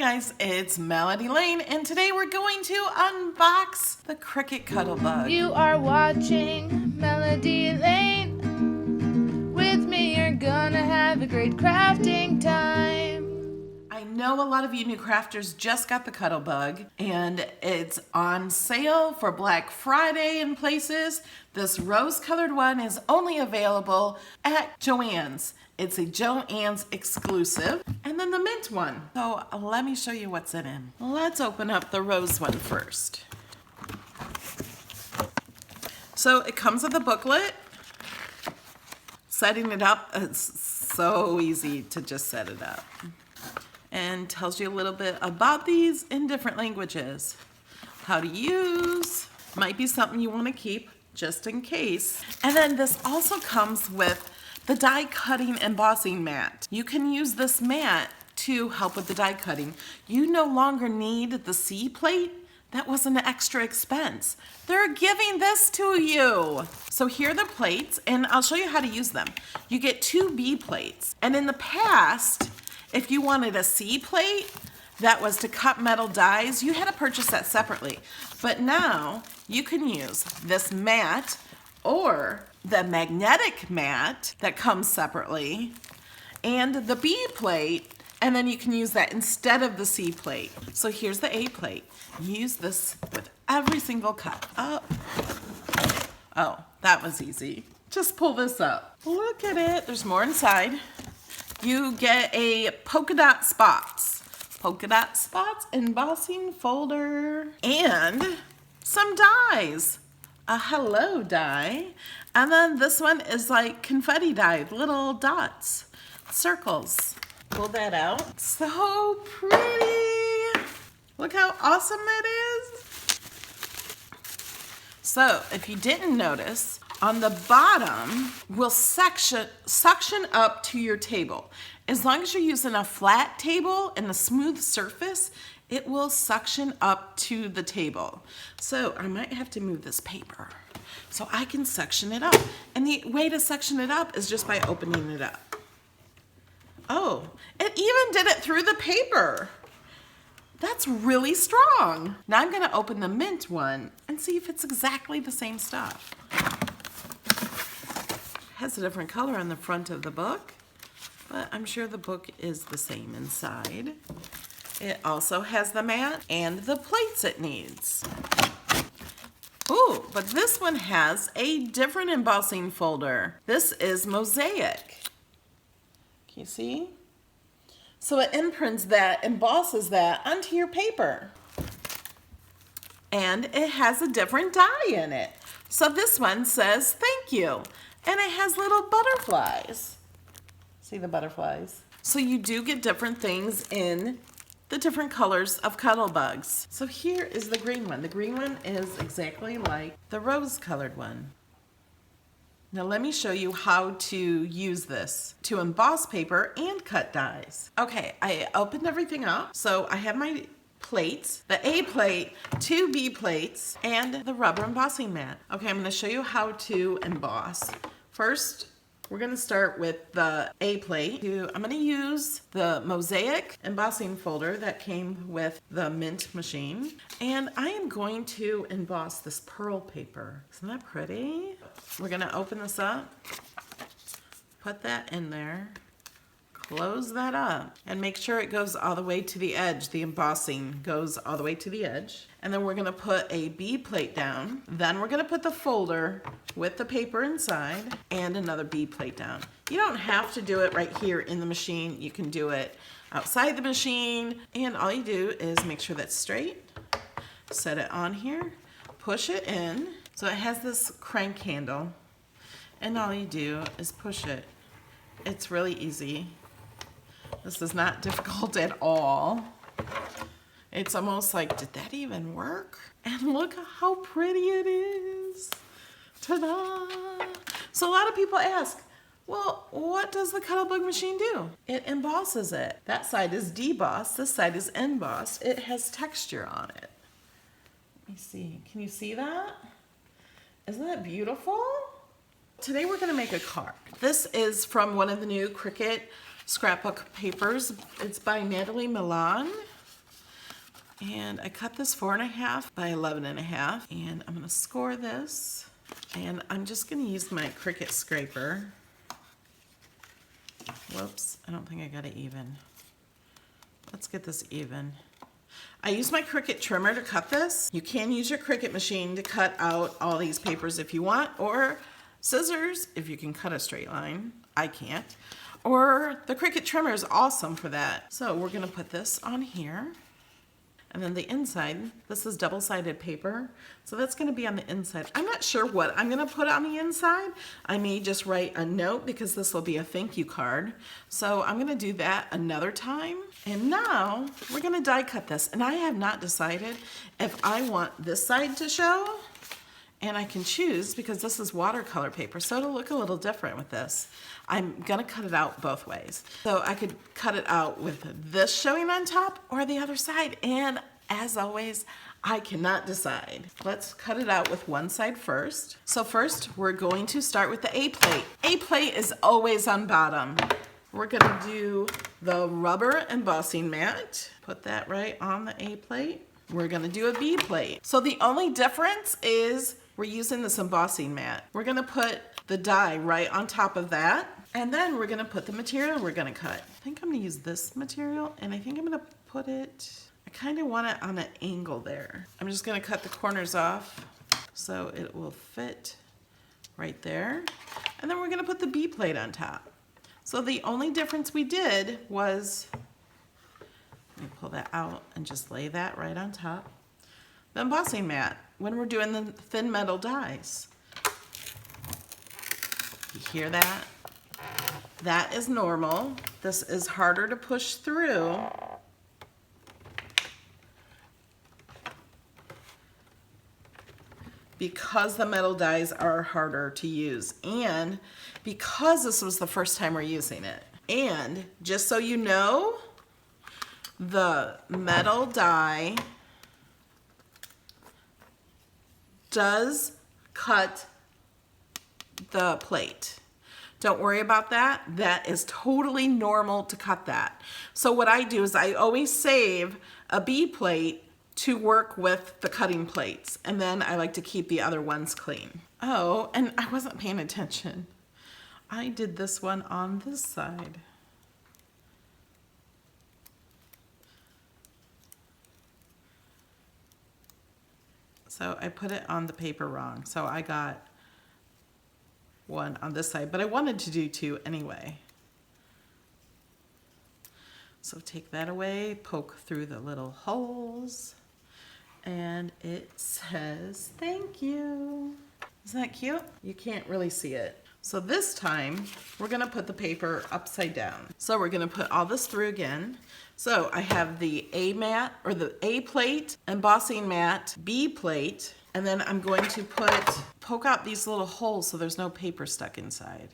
guys, it's Melody Lane, and today we're going to unbox the Cricut Cuttlebug. You are watching Melody Lane. With me, you're gonna have a great crafting time. I know a lot of you new crafters just got the Cuttlebug, and it's on sale for Black Friday in places. This rose-colored one is only available at Joann's. It's a Joann's exclusive. And then the mint one. So let me show you what's in it. Let's open up the rose one first. So it comes with a booklet. Setting it up is so easy to just set it up. And tells you a little bit about these in different languages. How to use, might be something you want to keep just in case. And then this also comes with the die cutting embossing mat. You can use this mat to help with the die cutting. You no longer need the C plate. That was an extra expense. They're giving this to you. So here are the plates, and I'll show you how to use them. You get 2 B plates, and in the past, if you wanted a C plate that was to cut metal dies, you had to purchase that separately. But now you can use this mat or the magnetic mat that comes separately and the B plate, and then you can use that instead of the C plate. So here's the A plate. Use this with every single cut. Oh, that was easy. Just pull this up. Look at it. There's more inside. You get a polka dot spots embossing folder, and some dies. A hello die, and then this one is like confetti die, little dots, circles. Pull that out. So pretty. Look how awesome that is. So if you didn't notice, on the bottom will suction up to your table. As long as you're using a flat table and a smooth surface, it will suction up to the table. So I might have to move this paper so I can suction it up. And the way to suction it up is just by opening it up. Oh, it even did it through the paper. That's really strong. Now I'm gonna open the mint one and see if it's exactly the same stuff. Has a different color on the front of the book, but I'm sure the book is the same inside. It also has the mat and the plates it needs. Ooh, but this one has a different embossing folder. This is mosaic. Can you see? So it imprints that, embosses that onto your paper. And it has a different die in it. So this one says thank you. And it has little butterflies. See the butterflies? So you do get different things in the different colors of Cuttlebugs. So here is the green one. The green one is exactly like the rose-colored one. Now let me show you how to use this to emboss paper and cut dies. Okay, I opened everything up. So I have my plates, the A plate, 2 B plates, and the rubber embossing mat. Okay, I'm gonna show you how to emboss. First, we're gonna start with the A plate. I'm gonna use the mosaic embossing folder that came with the mint machine. And I am going to emboss this pearl paper. Isn't that pretty? We're gonna open this up, put that in there, close that up, and make sure it goes all the way to the edge. The embossing goes all the way to the edge. And then we're gonna put a B plate down. Then we're gonna put the folder with the paper inside and another B plate down. You don't have to do it right here in the machine. You can do it outside the machine. And all you do is make sure that's straight, set it on here, push it in. So it has this crank handle, and all you do is push it. It's really easy. This is not difficult at all. It's almost like, did that even work? And look how pretty it is. Ta-da! So a lot of people ask, well, what does the Cuttlebug machine do? It embosses it. That side is debossed, this side is embossed. It has texture on it. Let me see, can you see that? Isn't that beautiful? Today we're gonna make a card. This is from one of the new Cricut scrapbook papers. It's by Natalie Milan. And I cut this 4.5 by 11.5, and I'm gonna score this. And I'm just gonna use my Cricut scraper. Whoops, I don't think I got it even. Let's get this even. I use my Cricut trimmer to cut this. You can use your Cricut machine to cut out all these papers if you want, or scissors if you can cut a straight line. I can't. Or the Cricut trimmer is awesome for that. So we're gonna put this on here. And then the inside, this is double-sided paper, so that's gonna be on the inside. I'm not sure what I'm gonna put on the inside. I may just write a note because this will be a thank you card. So I'm gonna do that another time. And now we're gonna die cut this. And I have not decided if I want this side to show, and I can choose because this is watercolor paper, so it'll look a little different with this. I'm gonna cut it out both ways. So I could cut it out with this showing on top or the other side, and as always, I cannot decide. Let's cut it out with one side first. So first, we're going to start with the A plate. A plate is always on bottom. We're gonna do the rubber embossing mat. Put that right on the A plate. We're gonna do a B plate. So the only difference is we're using this embossing mat. We're gonna put the die right on top of that, and then we're gonna put the material we're gonna cut. I think I'm gonna use this material, and I think I'm gonna put it, I kinda want it on an angle there. I'm just gonna cut the corners off so it will fit right there. And then we're gonna put the B plate on top. So the only difference we did was, let me pull that out and just lay that right on top. The embossing mat, when we're doing the thin metal dies. You hear that? That is normal. This is harder to push through. Because the metal dies are harder to use, and because this was the first time we're using it. And just so you know, the metal die does cut the plate. Don't worry about that. That is totally normal to cut that. So what I do is I always save a B plate to work with the cutting plates, and then I like to keep the other ones clean. Oh, and I wasn't paying attention. I did this one on this side. So I put it on the paper wrong. So I got one on this side, but I wanted to do two anyway. So take that away, poke through the little holes, and it says, thank you. Isn't that cute? You can't really see it. So this time, we're gonna put the paper upside down. So we're gonna put all this through again. So I have the A mat, or the A plate, embossing mat, B plate, and then I'm going to poke out these little holes so there's no paper stuck inside.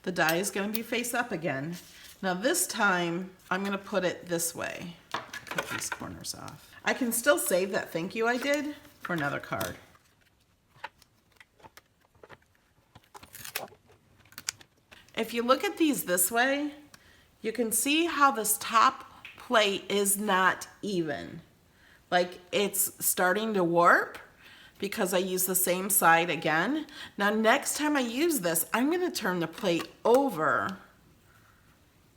The die is gonna be face up again. Now this time, I'm gonna put it this way. Cut these corners off. I can still save that thank you I did for another card. If you look at these this way, you can see how this top plate is not even. Like it's starting to warp because I use the same side again. Now next time I use this, I'm gonna turn the plate over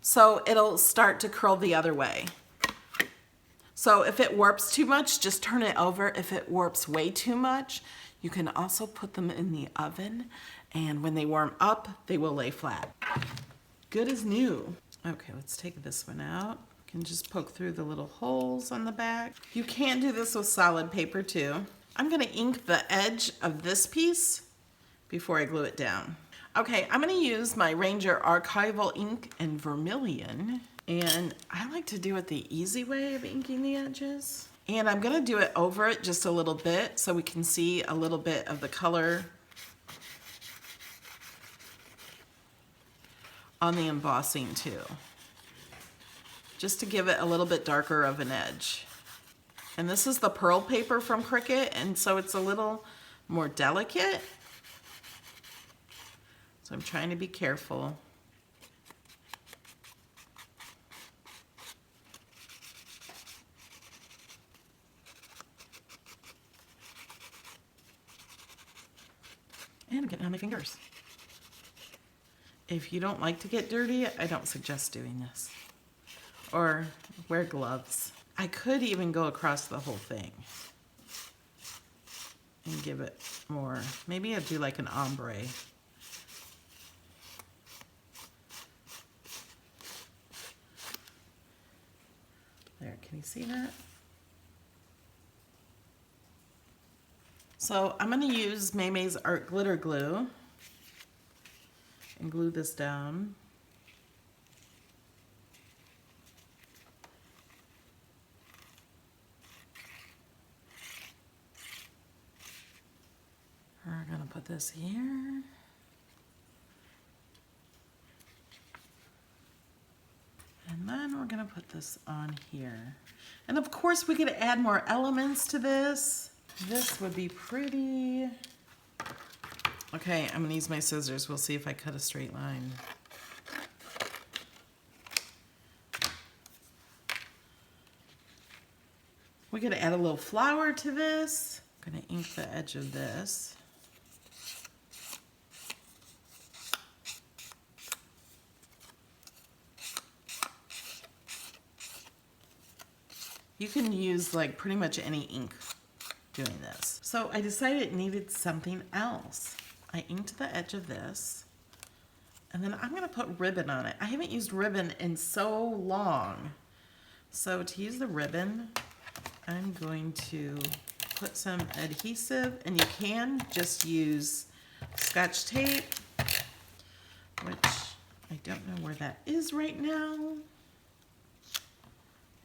so it'll start to curl the other way. So if it warps too much, just turn it over. If it warps way too much, you can also put them in the oven, and when they warm up, they will lay flat. Good as new. Okay, let's take this one out. You can just poke through the little holes on the back. You can do this with solid paper too. I'm gonna ink the edge of this piece before I glue it down. Okay, I'm gonna use my Ranger Archival ink in Vermilion, and I like to do it the easy way of inking the edges. And I'm gonna do it over it just a little bit so we can see a little bit of the color on the embossing too, just to give it a little bit darker of an edge. And this is the pearl paper from Cricut, and so it's a little more delicate. So I'm trying to be careful. And I'm getting on my fingers. If you don't like to get dirty, I don't suggest doing this. Or wear gloves. I could even go across the whole thing and give it more. Maybe I'd do like an ombre. There, can you see that? So I'm going to use May's Art Glitter Glue and glue this down. We're going to put this here. And then we're going to put this on here. And of course we could add more elements to this. This would be pretty. Okay, I'm going to use my scissors. We'll see if I cut a straight line. We could add a little flower to this. I'm going to ink the edge of this. You can use like pretty much any ink doing this. So I decided it needed something else. I inked the edge of this, and then I'm going to put ribbon on it. I haven't used ribbon in so long. So to use the ribbon, I'm going to put some adhesive, and you can just use Scotch tape, which I don't know where that is right now.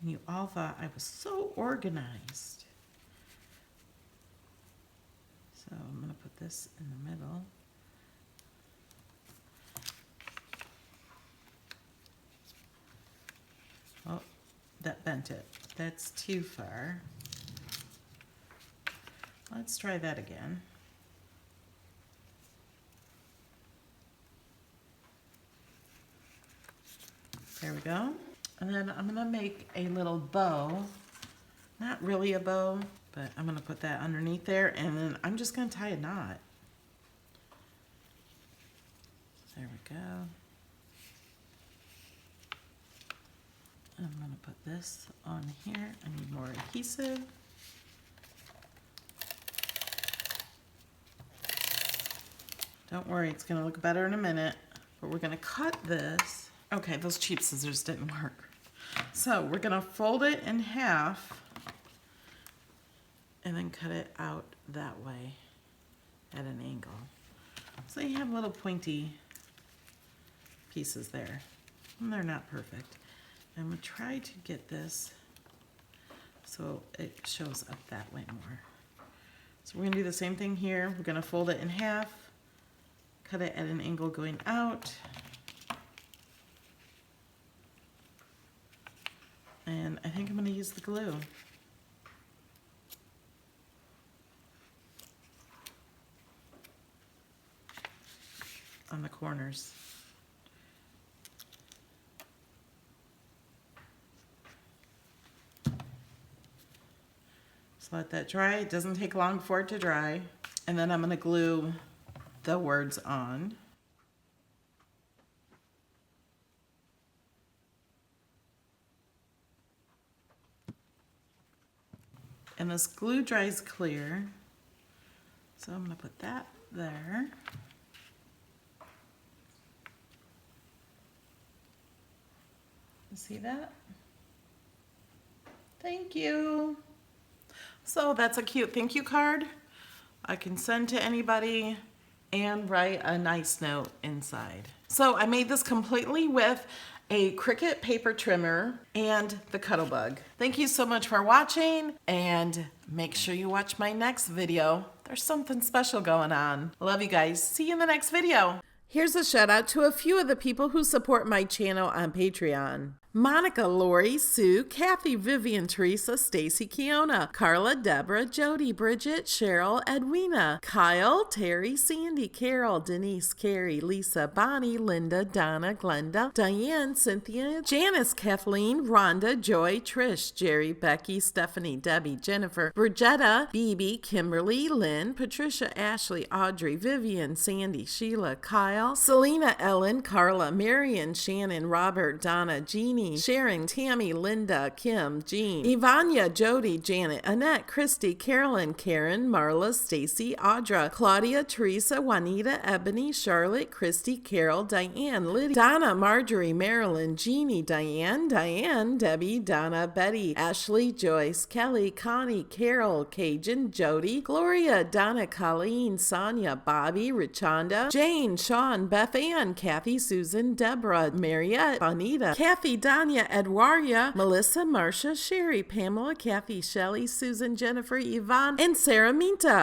And you all thought I was so organized. So I'm going to put this in the middle. Oh, that bent it. That's too far. Let's try that again. There we go. And then I'm going to make a little bow. Not really a bow, but I'm going to put that underneath there, and then I'm just going to tie a knot. There we go. I'm going to put this on here. I need more adhesive. Don't worry, it's going to look better in a minute, but we're going to cut this. Okay, those cheap scissors didn't work. So we're going to fold it in half and then cut it out that way at an angle. So you have little pointy pieces there. And they're not perfect. I'm going to try to get this so it shows up that way more. So we're going to do the same thing here. We're going to fold it in half, cut it at an angle going out. And I think I'm going to use the glue. On the corners. Just let that dry. It doesn't take long for it to dry. And then I'm going to glue the words on. And this glue dries clear. So I'm going to put that there. See that? Thank you. So that's a cute thank you card I can send to anybody and write a nice note inside. So I made this completely with a Cricut paper trimmer and the Cuttlebug. Thank you so much for watching, and make sure you watch my next video. There's something special going on. Love you guys. See you in the next video. Here's a shout out to a few of the people who support my channel on Patreon. Monica, Lori, Sue, Kathy, Vivian, Teresa, Stacy, Kiona, Carla, Deborah, Jody, Bridget, Cheryl, Edwina, Kyle, Terry, Sandy, Carol, Denise, Carrie, Lisa, Bonnie, Linda, Donna, Glenda, Diane, Cynthia, Janice, Kathleen, Rhonda, Joy, Trish, Jerry, Becky, Stephanie, Debbie, Jennifer, Bridgetta, Phoebe, Kimberly, Lynn, Patricia, Ashley, Audrey, Vivian, Sandy, Sheila, Kyle, Selena, Ellen, Carla, Marion, Shannon, Robert, Donna, Jeannie, Sharon, Tammy, Linda, Kim, Jean, Ivania, Jody, Janet, Annette, Christy, Carolyn, Karen, Marla, Stacy, Audra, Claudia, Teresa, Juanita, Ebony, Charlotte, Christy, Carol, Diane, Lydia, Donna, Marjorie, Marilyn, Jeannie, Diane, Debbie, Donna, Betty, Ashley, Joyce, Kelly, Connie, Carol, Cajun, Jody, Gloria, Donna, Colleen, Sonia, Bobby, Richonda, Jane, Sean, Beth Ann, Kathy, Susan, Deborah, Mariette, Bonita, Kathy, Danya, Edwaria, Melissa, Marcia, Sherry, Pamela, Kathy, Shelley, Susan, Jennifer, Yvonne, and Sarah Minta.